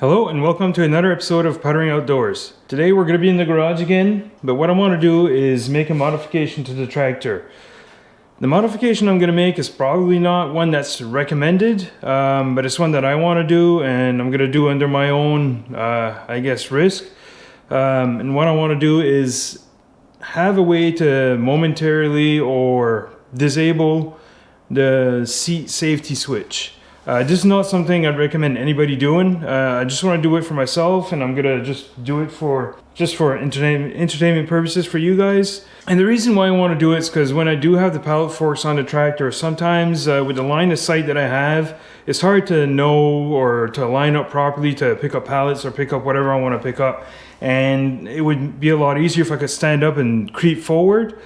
Hello and welcome to another episode of Puttering Outdoors. Today we're going to be in the garage again, but what I want to do is make a modification to the tractor. The modification I'm going to make is probably not one that's recommended, but it's one that I want to do and I'm going to do under my own, risk. And what I want to do is have a way to momentarily or disable the seat safety switch. This is not something I'd recommend anybody doing. I just want to do it for myself, and I'm gonna just do it for entertainment purposes for you guys. And the reason why I want to do it is because when I do have the pallet forks on the tractor, sometimes with the line of sight that I have, it's hard to know or to line up properly to pick up pallets or pick up whatever I want to pick up. And it would be a lot easier if I could stand up and creep forward.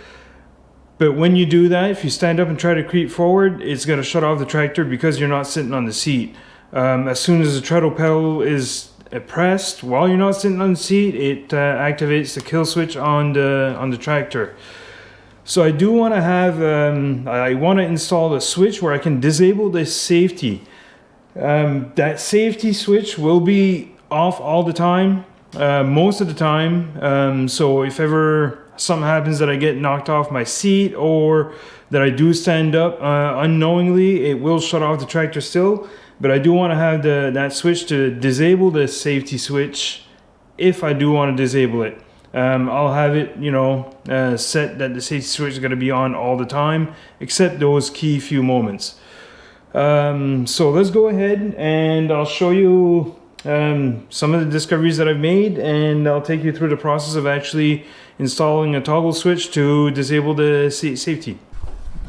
But when you do that, if you stand up and try to creep forward, it's going to shut off the tractor because you're not sitting on the seat. As soon as the throttle pedal is pressed while you're not sitting on the seat, it activates the kill switch on the tractor. So I do want to have, I want to install a switch where I can disable the safety. That safety switch will be off all the time, most of the time. So if ever something happens that I get knocked off my seat or that I do stand up unknowingly, it will shut off the tractor still. But I do want to have that switch to disable the safety switch if I do want to disable it. I'll have it, set that the safety switch is going to be on all the time, except those key few moments. So let's go ahead and I'll show you some of the discoveries that I've made, and I'll take you through the process of actually installing a toggle switch to disable the seat safety.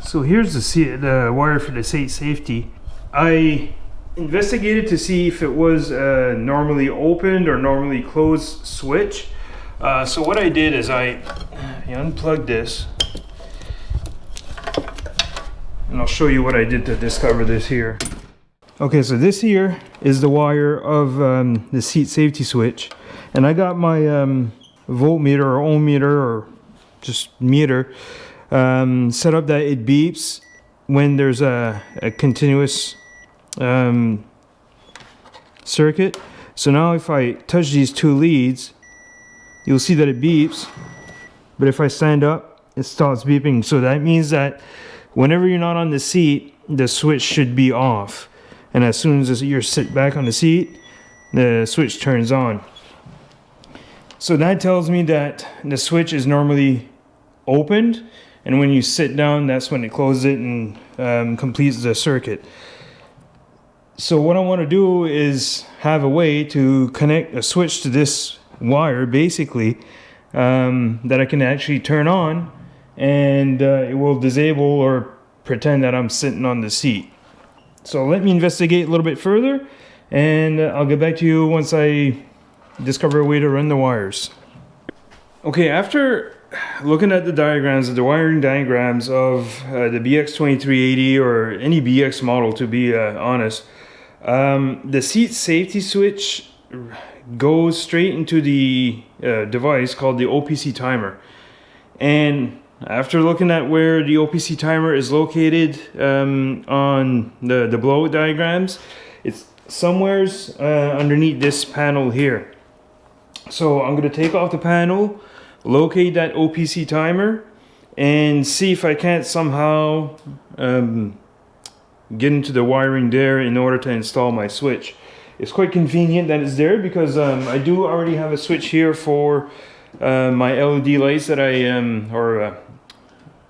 So here's the wire for the seat safety. I investigated to see if it was a normally opened or normally closed switch. So what I did is I unplugged this, and I'll show you what I did to discover this here. Okay, so this here is the wire of the seat safety switch, and I got my voltmeter or ohm meter or just meter set up that it beeps when there's a continuous circuit. So now if I touch these two leads, you'll see that it beeps, but if I stand up, it starts beeping. So that means that whenever you're not on the seat, the switch should be off. And as soon as you sit back on the seat, the switch turns on. So that tells me that the switch is normally opened, and when you sit down, that's when it closes it and completes the circuit. So what I want to do is have a way to connect a switch to this wire, basically, that I can actually turn on, and it will disable or pretend that I'm sitting on the seat. So let me investigate a little bit further, and I'll get back to you once I discover a way to run the wires. Okay, after looking at the wiring diagrams of the BX2380 or any BX model, to be honest, the seat safety switch goes straight into the device called the OPC timer. And after looking at where the OPC timer is located on the blowout diagrams, it's somewheres underneath this panel here. So I'm going to take off the panel, locate that OPC timer, and see if I can't somehow get into the wiring there in order to install my switch. It's quite convenient that it's there because I do already have a switch here for my LED lights that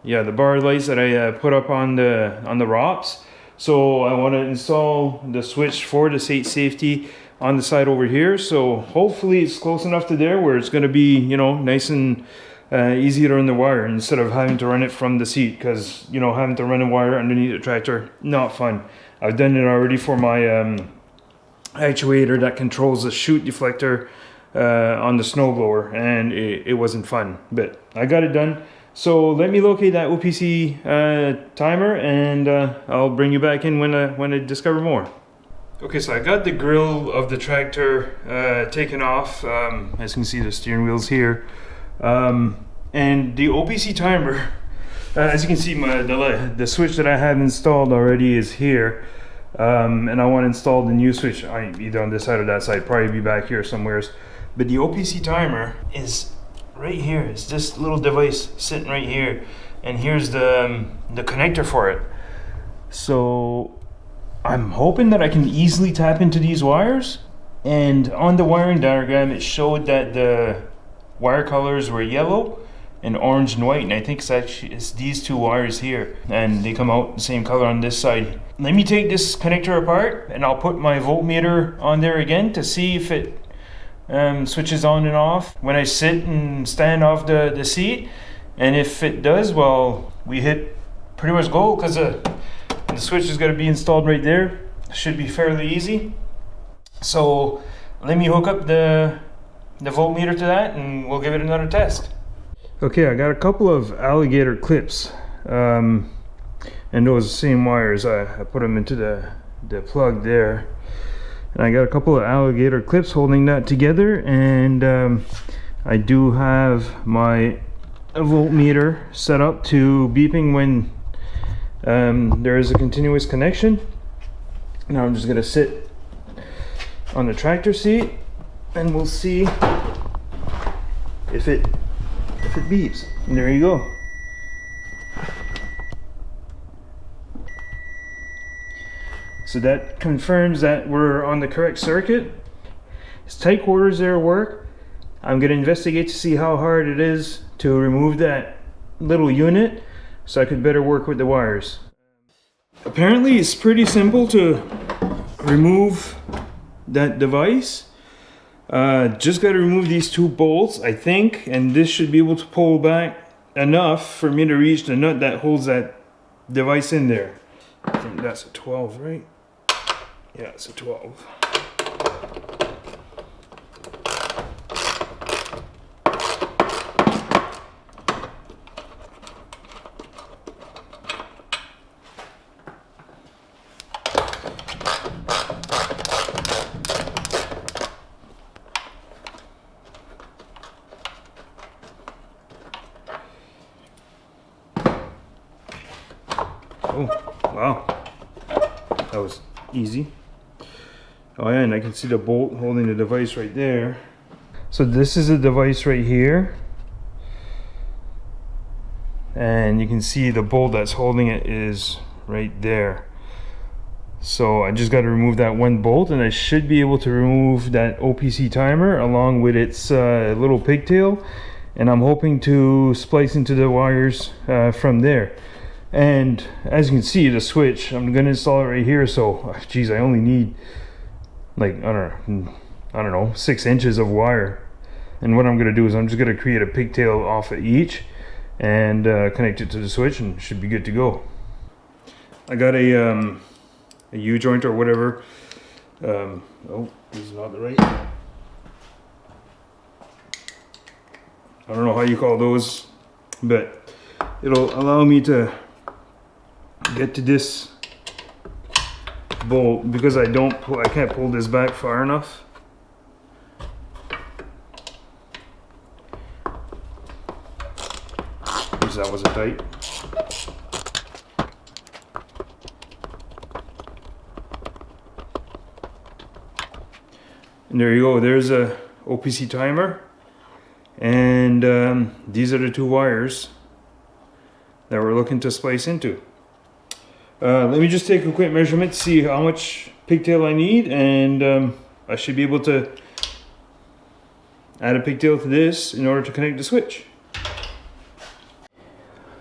the bar lights that I put up on the ROPS. So I want to install the switch for the seat safety on the side over here. So hopefully it's close enough to there where it's going to be, nice and easy to run the wire instead of having to run it from the seat, because having to run a wire underneath the tractor, not fun. I've done it already for my actuator that controls the chute deflector on the snowblower, and it wasn't fun, but I got it done. So let me locate that OPC timer, and I'll bring you back in when I discover more. Okay, so I got the grill of the tractor taken off. As you can see, the steering wheel's here, and the OPC timer. As you can see, the switch that I have installed already is here. and I want to install the new switch either on this side or that side, probably be back here somewheres. But the OPC timer is right here. It's this little device sitting right here, and here's the connector for it. So I'm hoping that I can easily tap into these wires, and on the wiring diagram it showed that the wire colors were yellow and orange and white, and I think it's these two wires here, and they come out the same color on this side. Let me take this connector apart and I'll put my voltmeter on there again to see if it switches on and off when I sit and stand off the seat, and if it does, well, we hit pretty much goal, because the switch is going to be installed right there. Should be fairly easy. So let me hook up the voltmeter to that and we'll give it another test. Okay, I got a couple of alligator clips, and those same wires, I put them into the plug there, and I got a couple of alligator clips holding that together, and I do have my voltmeter set up to beeping when there is a continuous connection. Now I'm just going to sit on the tractor seat and we'll see if it beeps. And there you go. So that confirms that we're on the correct circuit. It's tight quarters there at work. I'm going to investigate to see how hard it is to remove that little unit so I could better work with the wires. Apparently it's pretty simple to remove that device. Just got to remove these two bolts, I think, and this should be able to pull back enough for me to reach the nut that holds that device in there. I think that's a 12, right? Yeah, it's a 12. Oh, wow, that was easy. Oh yeah, and I can see the bolt holding the device right there. So this is a device right here, and you can see the bolt that's holding it is right there. So I just got to remove that one bolt, and I should be able to remove that OPC timer along with its little pigtail, and I'm hoping to splice into the wires from there. And as you can see, the switch, I'm going to install it right here. So geez, I only need like I don't know 6 inches of wire, and what I'm going to do is I'm just going to create a pigtail off of each and connect it to the switch, and it should be good to go. I got a U-joint or whatever. Oh, this is not the right. I don't know how you call those, but it'll allow me to get to this bolt because I can't pull this back far enough. Because that wasn't tight. And there you go, there's a OPC timer, and these are the two wires that we're looking to splice into. Let me just take a quick measurement to see how much pigtail I need, and I should be able to add a pigtail to this in order to connect the switch.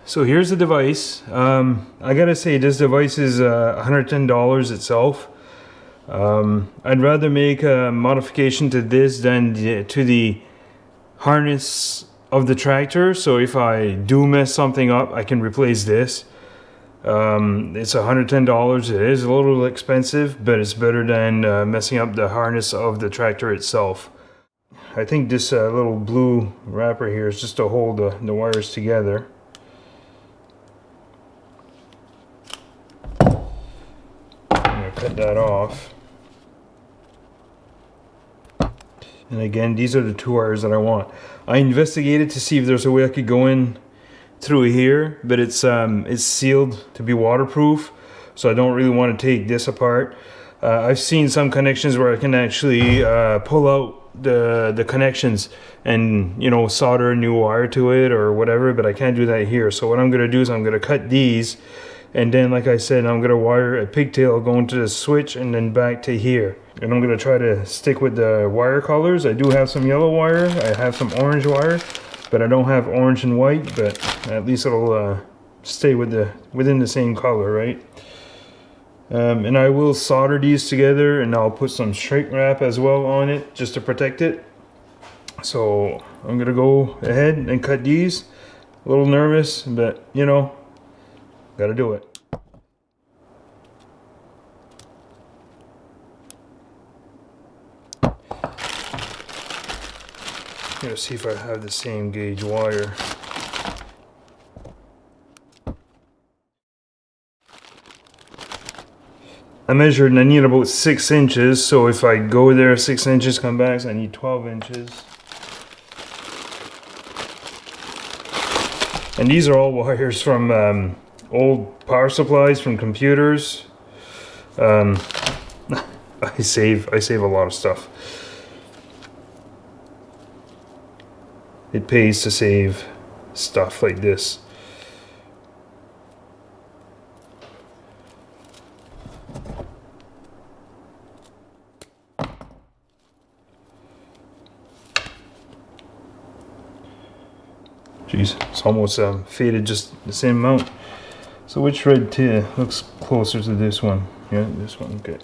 So here's the device. I gotta say, this device is $110 itself. I'd rather make a modification to this than to the harness of the tractor, so if I do mess something up, I can replace this. It's $110. It is a little expensive, but it's better than messing up the harness of the tractor itself. I think this little blue wrapper here is just to hold the wires together. I'm going to cut that off. And again, these are the two wires that I want. I investigated to see if there's a way I could go in through here, but it's sealed to be waterproof, so I don't really want to take this apart. I've seen some connections where I can actually pull out the connections and, you know, solder a new wire to it or whatever, but I can't do that here. So what I'm going to do is I'm going to cut these, and then, like I said, I'm going to wire a pigtail going to the switch and then back to here. And I'm going to try to stick with the wire colors. I do have some yellow wire, I have some orange wire, but I don't have orange and white, but at least it'll stay with within the same color, right? And I will solder these together, and I'll put some shrink wrap as well on it just to protect it. So I'm gonna go ahead and cut these. A little nervous, but you know, gotta do it. Gonna see if I have the same gauge wire. I measured and I need about 6 inches, so if I go there 6 inches, come back, so I need 12 inches. And these are all wires from old power supplies from computers. I save a lot of stuff. It pays to save stuff like this. Jeez, it's almost faded just the same amount. So which red tee looks closer to this one? Yeah, this one, okay.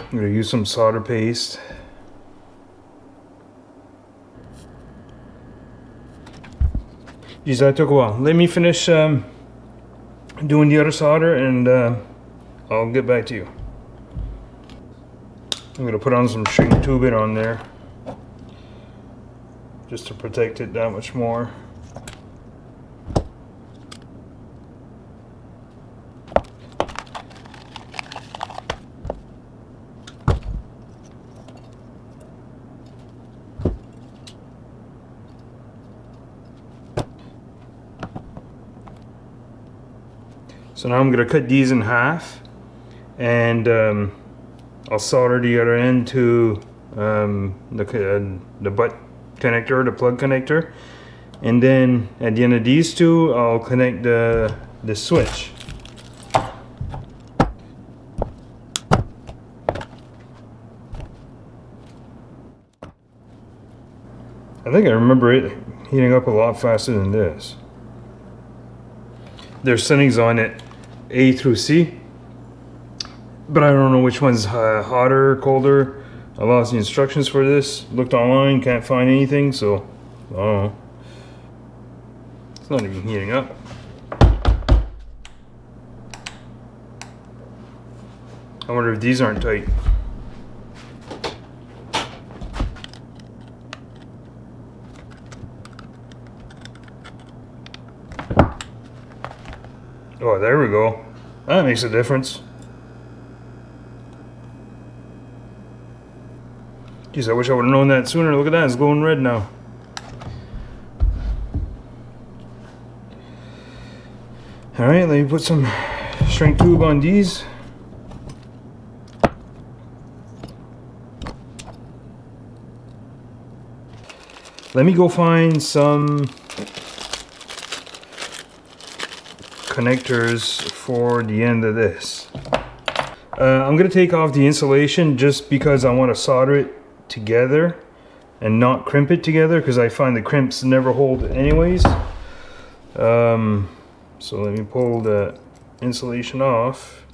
I'm going to use some solder paste. Geez, that took a while. Let me finish doing the other solder, and I'll get back to you. I'm going to put on some shrink tubing on there just to protect it that much more. So now I'm going to cut these in half, and I'll solder the other end to the butt connector, the plug connector, and then at the end of these two I'll connect the switch. I think I remember it heating up a lot faster than this. There's settings on it, A through C, but I don't know which one's hotter, colder. I lost the instructions for this, looked online, can't find anything, so I don't know. It's not even heating up. I wonder if these aren't tight. Oh, there we go. That makes a difference. Geez, I wish I would have known that sooner. Look at that, it's glowing red now. Alright, let me put some shrink tube on these. Let me go find some connectors for the end of this. I'm going to take off the insulation just because I want to solder it together and not crimp it together, because I find the crimps never hold anyways. So let me pull the insulation off.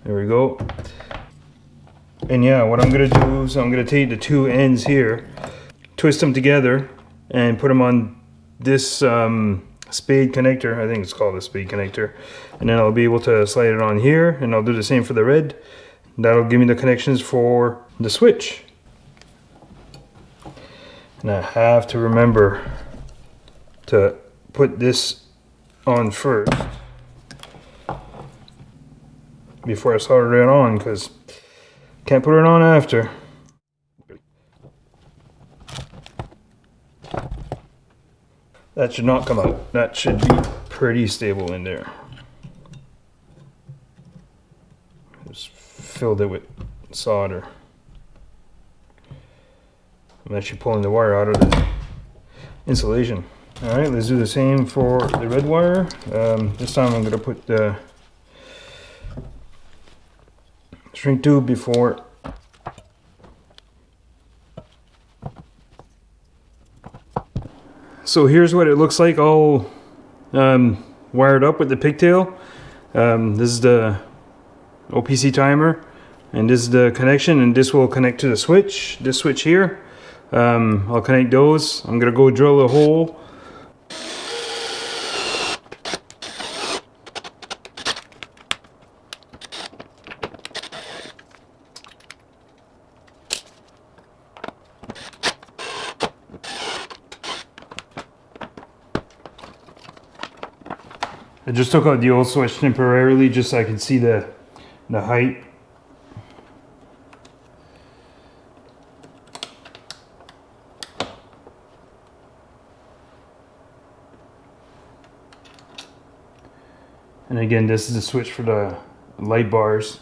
There we go. And yeah, what I'm going to do is I'm going to take the two ends here, twist them together, and put them on this spade connector. I think it's called a spade connector, and then I'll be able to slide it on here, and I'll do the same for the red. That'll give me the connections for the switch. And I have to remember to put this on first before I solder it on, because can't put it on after. That should not come out. That should be pretty stable in there. Just filled it with solder. I'm actually pulling the wire out of the insulation. Alright, let's do the same for the red wire. This time I'm going to put the shrink tube before So here's what it looks like all wired up with the pigtail. This is the OPC timer, and this is the connection, and this will connect to the switch, this switch here. I'll connect those. I'm gonna go drill a hole. I just took out the old switch temporarily just so I could see the height. And again, this is the switch for the light bars.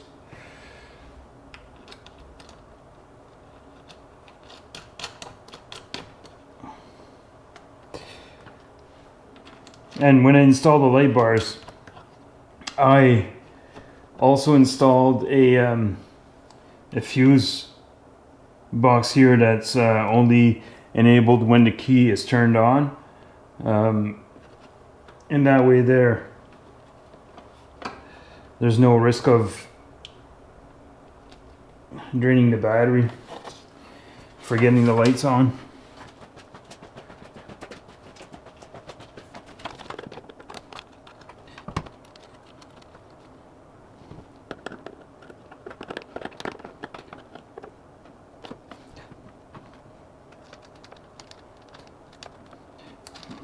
And when I installed the light bars, I also installed a fuse box here that's only enabled when the key is turned on. In that way there's no risk of draining the battery for getting the lights on.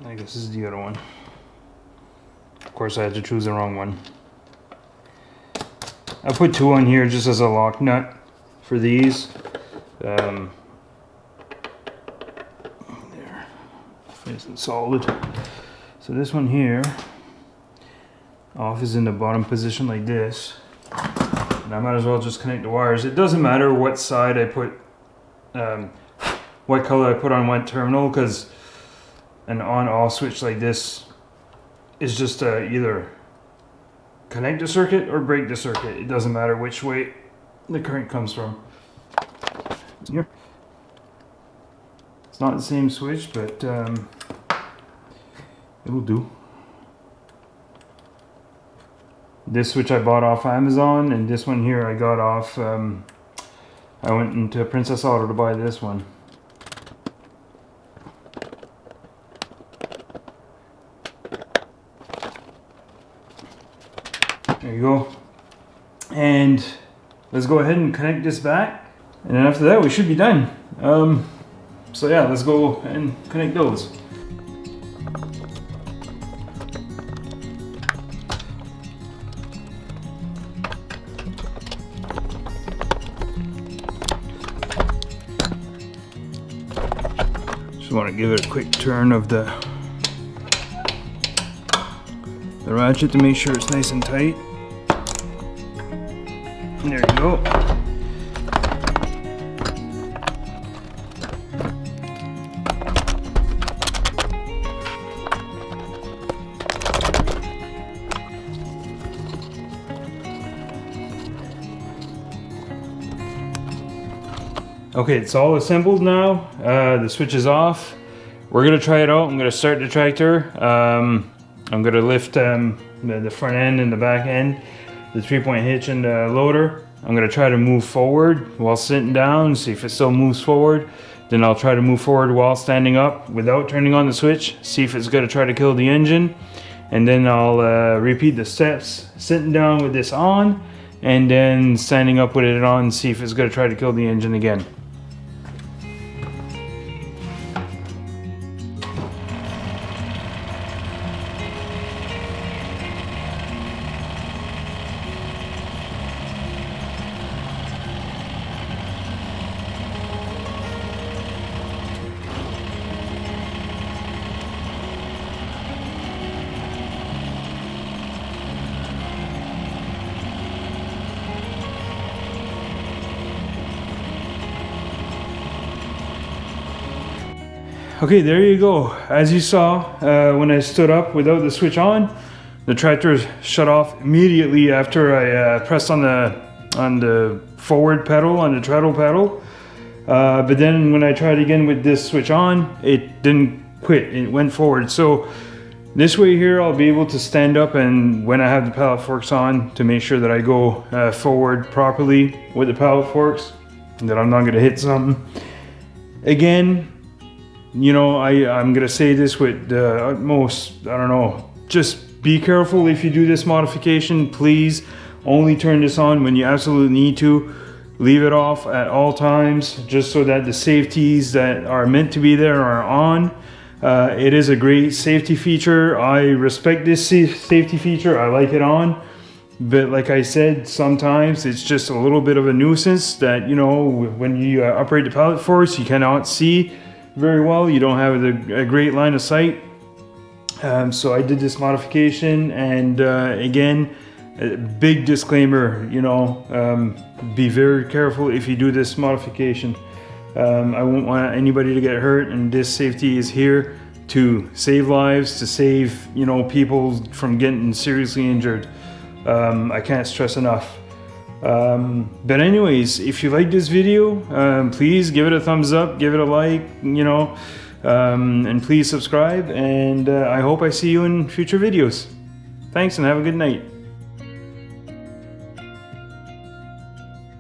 I guess this is the other one. Of course, I had to choose the wrong one. I put two on here just as a lock nut for these. There, nice and solid. So this one here, off is in the bottom position like this. And I might as well just connect the wires. It doesn't matter what side I put, what color I put on what terminal, because an on-off switch like this is just either connect the circuit or break the circuit. It doesn't matter which way the current comes from. Here, it's not the same switch, but it will do. This switch I bought off Amazon, and this one here I got off. I went into Princess Auto to buy this one. There you go. And let's go ahead and connect this back. And then after that, we should be done. So yeah, let's go and connect those. Just want to give it a quick turn of the ratchet to make sure it's nice and tight. There you go. Okay, it's all assembled now. The switch is off. We're gonna try it out. I'm gonna start the tractor. I'm gonna lift the front end and the back end, the 3-point hitch and the loader. I'm gonna try to move forward while sitting down, see if it still moves forward. Then I'll try to move forward while standing up without turning on the switch, see if it's gonna try to kill the engine. And then I'll repeat the steps, sitting down with this on, and then standing up with it on, see if it's gonna try to kill the engine again. Okay, there you go. As you saw, when I stood up without the switch on, the tractor shut off immediately after I pressed on the forward pedal, on the treadle pedal. But then when I tried again with this switch on, it didn't quit, it went forward. So this way here, I'll be able to stand up, and when I have the pallet forks on, to make sure that I go forward properly with the pallet forks, and that I'm not gonna hit something. Again, you know, I'm gonna say this with the utmost, I don't know, just be careful if you do this modification. Please only turn this on when you absolutely need to. Leave it off at all times, just so that the safeties that are meant to be there are on. It is a great safety feature. I respect this safety feature. I like it on. But like I said, sometimes it's just a little bit of a nuisance that, you know, when you operate the pallet forks, you cannot see very well. You don't have a great line of sight. So I did this modification, and again, a big disclaimer, you know, be very careful if you do this modification. I won't want anybody to get hurt, and this safety is here to save lives, to save, you know, people from getting seriously injured. I can't stress enough. But anyways, if you like this video, please give it a thumbs up, give it a like, you know, and please subscribe, and I hope I see you in future videos. Thanks, and have a good night.